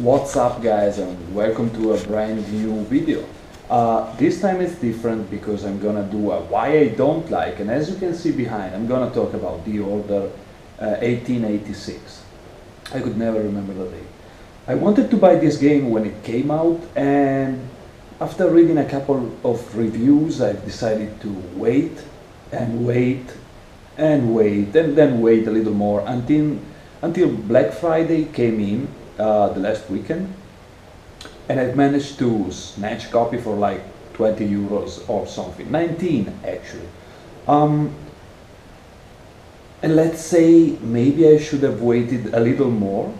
What's up guys, and welcome to a brand new video. This time it's different because I'm gonna do a why I don't like, and as you can see behind, I'm gonna talk about the order 1886. I could never remember the date. I wanted to buy this game when it came out, and after reading a couple of reviews I've decided to wait and wait and wait and then wait a little more until Black Friday came in the last weekend, and I've managed to snatch a copy for like 20 euros or something, 19 actually. And let's say maybe I should have waited a little more.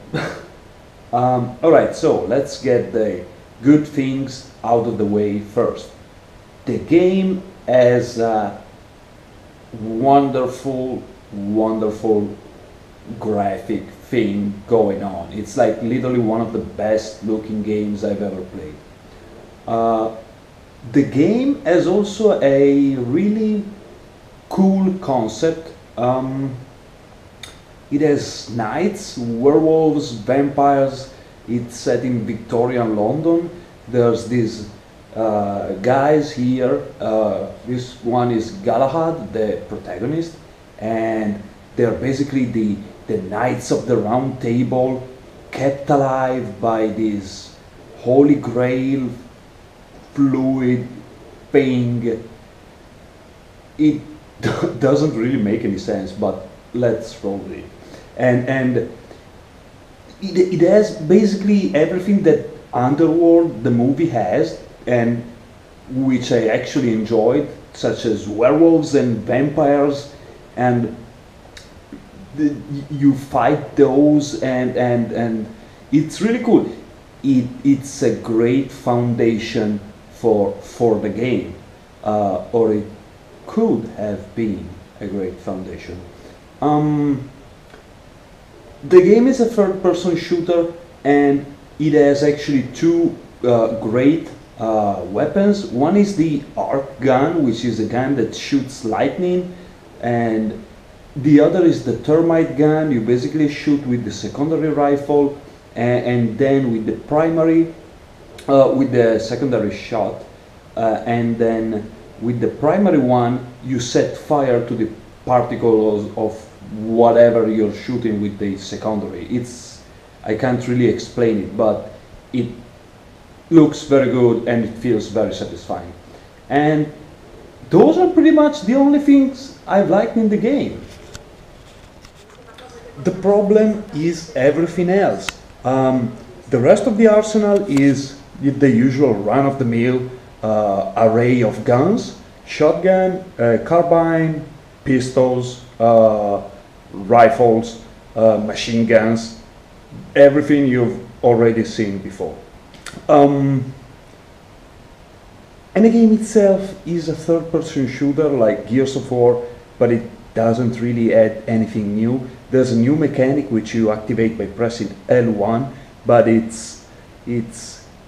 Alright, so let's get the good things out of the way first. The game has a wonderful graphic thing going on. It's like literally one of the best looking games I've ever played. The game has also a really cool concept. It has knights, werewolves, vampires. It's set in Victorian London. There's these guys here. This one is Galahad, the protagonist, and they're basically the Knights of the Round Table, kept alive by this Holy Grail fluid thing. It doesn't really make any sense, but let's roll with it. And it has basically everything that Underworld, the movie, has, and which I actually enjoyed, such as werewolves and vampires, and you fight those, and it's really cool. It's a great foundation for the game, or it could have been a great foundation. The game is a third-person shooter, and it has actually two great weapons. One is the arc gun, which is a gun that shoots lightning, and the other is the termite gun. You basically shoot with the secondary rifle, and then with the primary, with the secondary shot, and then with the primary one you set fire to the particles of whatever you're shooting with the secondary. I can't really explain it, but it looks very good and it feels very satisfying. And those are pretty much the only things I've liked in the game. The problem is everything else. The rest of the arsenal is the usual run-of-the-mill array of guns: shotgun, carbine, pistols, rifles, machine guns, everything you've already seen before. And the game itself is a third-person shooter like Gears of War, but it doesn't really add anything new. There's a new mechanic which you activate by pressing L1, but it's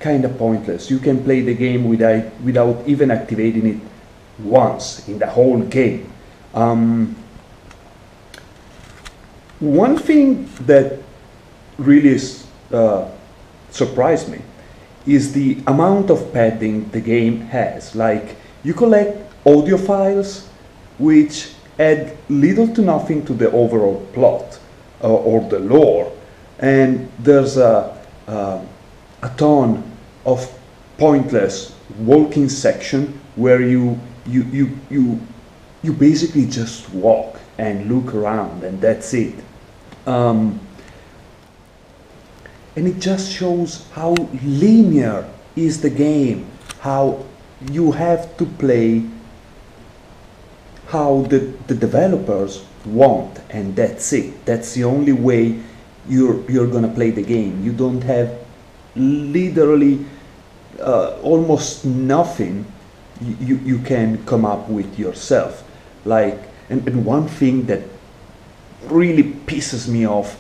kind of pointless. You can play the game without even activating it once in the whole game. One thing that really surprised me is the amount of padding the game has. Like, you collect audio files which add little to nothing to the overall plot or the lore, and there's a ton of pointless walking section where you basically just walk and look around, and that's it. And it just shows how linear is the game, how you have to play how the developers want, and that's it. That's the only way you're gonna play the game. You don't have literally almost nothing you can come up with yourself. Like, and one thing that really pisses me off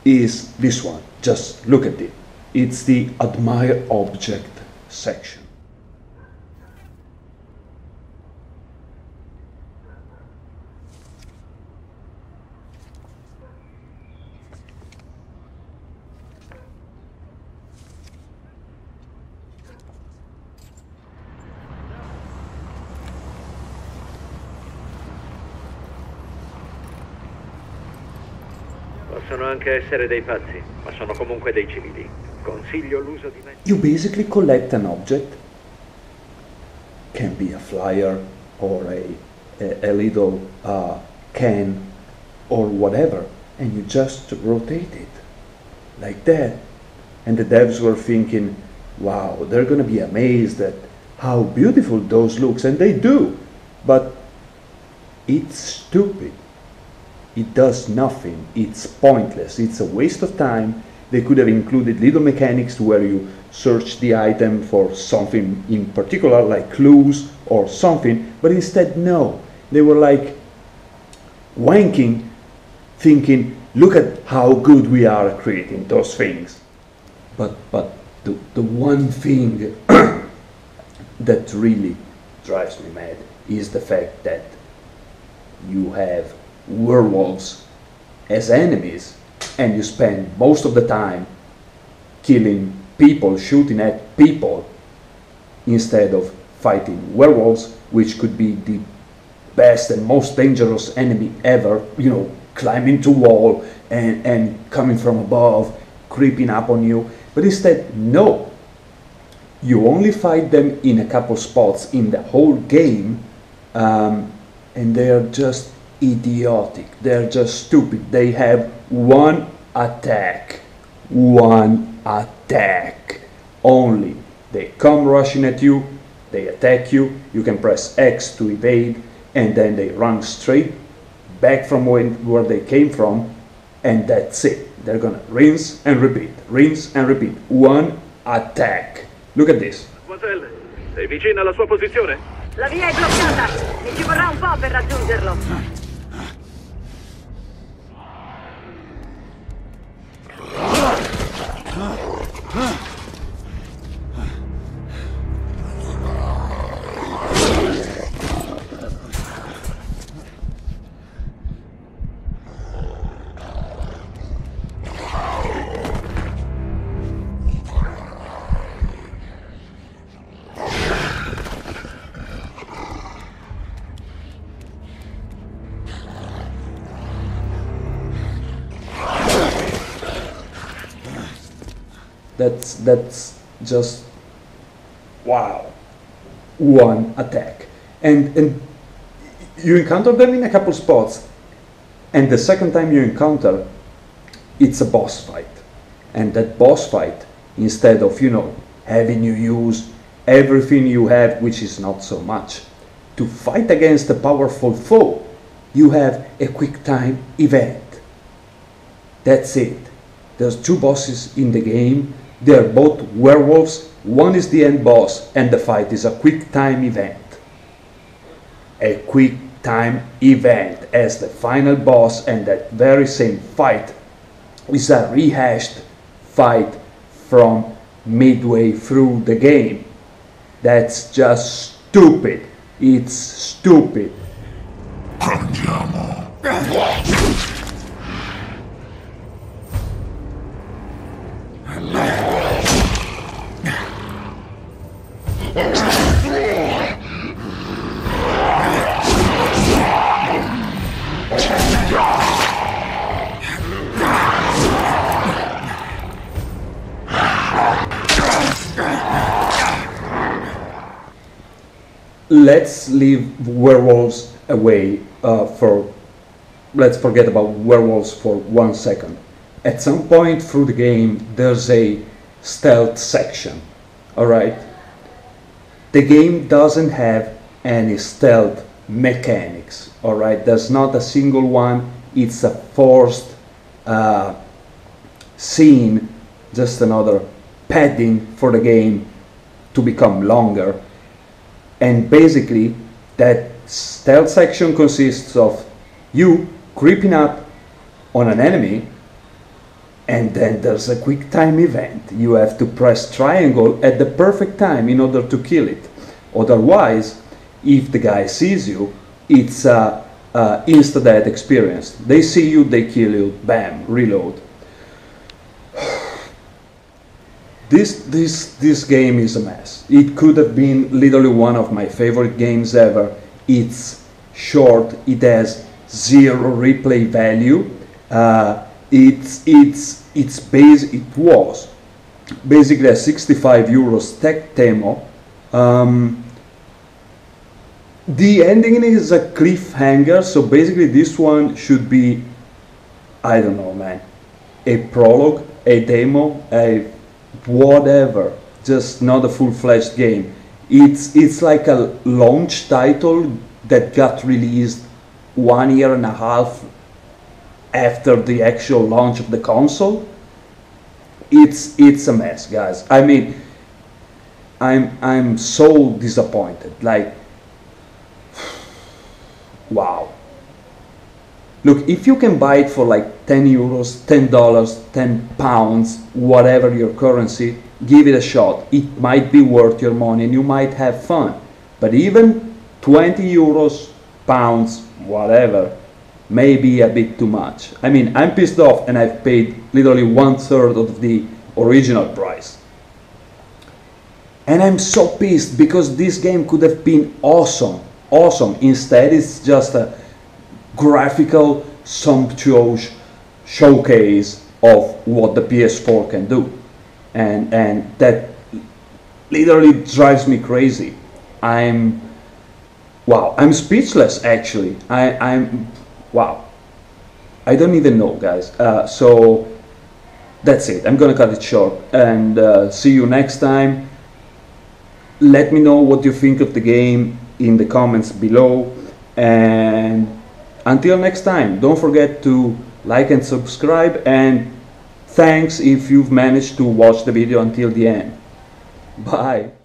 is this one. Just look at it. It's the admire object section. Possono anche essere dei pazzi, ma sono comunque dei civili. Consiglio l'uso di mezzi. You basically collect an object, can be a flyer or a little can or whatever, and you just rotate it like that. And the devs were thinking, wow, they're gonna be amazed at how beautiful those looks, and they do, but it's stupid. It does nothing, it's pointless, it's a waste of time. They could have included little mechanics where you search the item for something in particular, like clues or something, but instead no. They were like wanking, thinking, look at how good we are at creating those things. But the one thing that really drives me mad is the fact that you have werewolves as enemies and you spend most of the time killing people, shooting at people, instead of fighting werewolves, which could be the best and most dangerous enemy ever, you know, climbing to wall and coming from above, creeping up on you. But instead, no. You only fight them in a couple spots in the whole game, and they're just idiotic. They're just stupid. They have one attack only. They come rushing at you, they attack you, you can press X to evade, and then they run straight back from where they came from, and that's it. They're gonna rinse and repeat, rinse and repeat. One attack. Look at this. Mademoiselle, sei vicina alla sua posizione? La via è bloccata! Mi ci vorrà un po' per raggiungerlo! That's just wow. One attack. And you encounter them in a couple spots, and the second time you encounter, it's a boss fight. And that boss fight, instead of, you know, having you use everything you have, which is not so much, to fight against a powerful foe, you have a quick time event. That's it. There's two bosses in the game. They're both werewolves. One is the end boss, and the fight is a quick time event. A quick time event as the final boss, and that very same fight is a rehashed fight from midway through the game. That's just stupid. It's stupid. Let's leave werewolves away let's forget about werewolves for 1 second. At some point through the game, there's a stealth section, alright? The game doesn't have any stealth mechanics, alright? There's not a single one. It's a forced scene, just another padding for the game to become longer. And basically, that stealth section consists of you creeping up on an enemy, and then there's a quick time event. You have to press triangle at the perfect time in order to kill it. Otherwise, if the guy sees you, it's a insta-death experience. They see you, they kill you, bam, reload. This game is a mess. It could have been literally one of my favorite games ever. It's short, it has zero replay value. It was basically a 65 euros tech demo. The ending is a cliffhanger, so basically this one should be, I don't know, man, a prologue, a demo, a whatever, just not a full-fledged game. It's like a launch title that got released 1.5 years after the actual launch of the console. It's a mess, guys. I mean, I'm so disappointed. Like, wow. Look, if you can buy it for like 10 euros, $10, 10 pounds, whatever your currency, give it a shot. It might be worth your money and you might have fun. But even 20 euros, pounds, whatever, may be a bit too much. I mean, I'm pissed off and I've paid literally 1/3 of the original price. And I'm so pissed because this game could have been awesome. Awesome. Instead, it's just a graphical, sumptuous showcase of what the PS4 can do. And that literally drives me crazy. Wow, I'm speechless actually. Wow. I don't even know, guys. So that's it. I'm gonna cut it short and see you next time. Let me know what you think of the game in the comments below, and until next time, don't forget to like and subscribe, and thanks if you've managed to watch the video until the end. Bye.